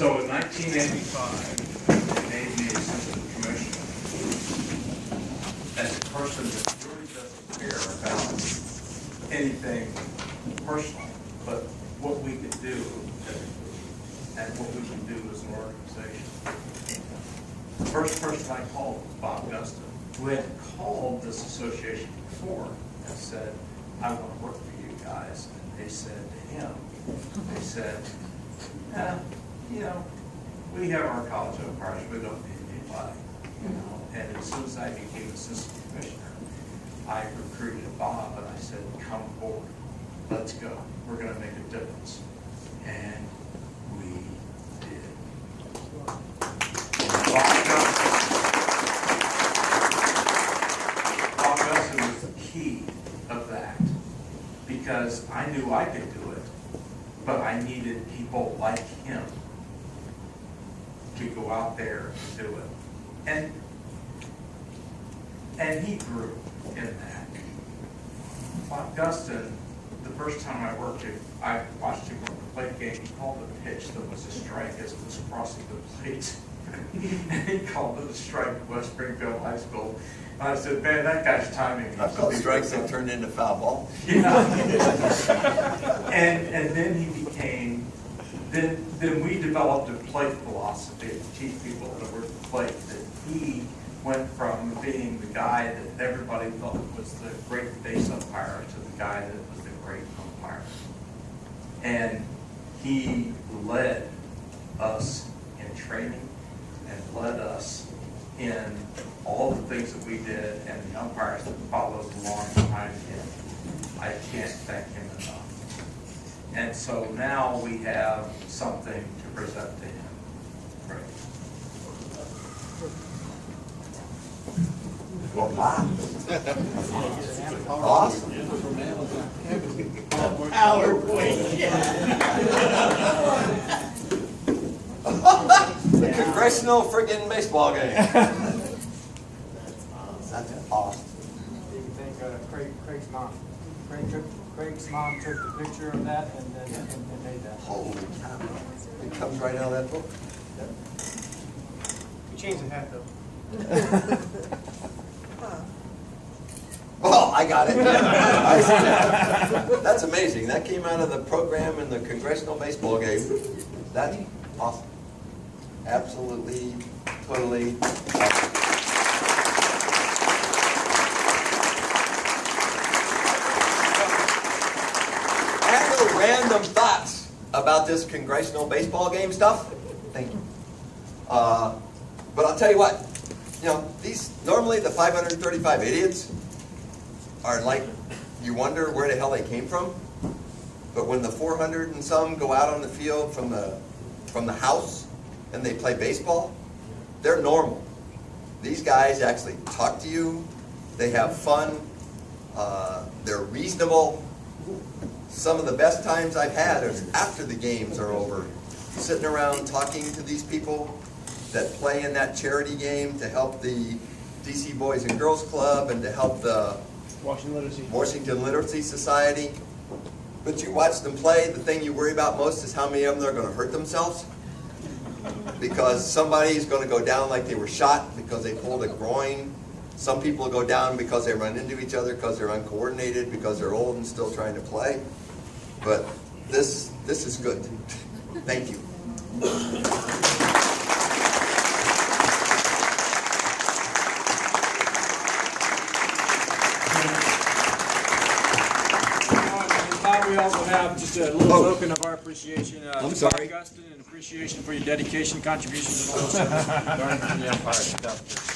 So in 1985, they made me assistant commissioner as a person that really doesn't care about anything personal, but what we can do and what we can do as an organization. The first person I called was Bob Gustin, who had called this association before and said, I want to work for you guys. And they said to him, they said, you know, we have our college umpires, we don't need anybody. You know? And as soon as I became assistant commissioner, I recruited Bob and I said, come forward, let's go. We're going to make a difference. And we did. Bob Gustin was the key of that because I knew I could do it, but I needed people like him to go out there and do it. And he grew in that. Bob Gustin, the first time I worked him, I watched him on the plate game. He called a pitch that was a strike as it was crossing the plate. And he called it a strike at West Springfield High School. And I said, man, that guy's timing. I've called strikes that turned into foul ball. Yeah. and then he became, then we developed a plate philosophy to teach people how to work the plate. That he went from being the guy that everybody thought was the great base umpire to the guy that was the great umpire. And he led us in training and led us in all the things that we did, and the umpires that followed along behind him. I can't thank him enough. And so now we have something to present to him. Right. Well, wow. Awesome. The congressional friggin' baseball game. That's awesome. You can thank Craig's mom took the picture of that and then and made that. Holy cow. It comes right out of that book. We changed the hat though. Well, I got it. I see that. That's amazing. That came out of the program in the congressional baseball game. That's awesome. Absolutely, totally awesome. I have little random thoughts about this congressional baseball game stuff. Thank you. But I'll tell you what. You know, normally the 535 idiots are like, you wonder where the hell they came from. But when the 400 and some go out on the field from the house and they play baseball, they're normal. These guys actually talk to you. They have fun. They're reasonable. Some of the best times I've had is after the games are over, sitting around talking to these people that play in that charity game to help the DC Boys and Girls Club and to help the Washington Literacy Society. But you watch them play, the thing you worry about most is how many of them are going to hurt themselves. Because somebody's going to go down like they were shot because they pulled a groin. Some people go down because they run into each other because they're uncoordinated, because they're old and still trying to play. But this is good. Thank you. We also have just a little token of our appreciation. I'm sorry. Gustin, and appreciation for your dedication, contributions, and all those things.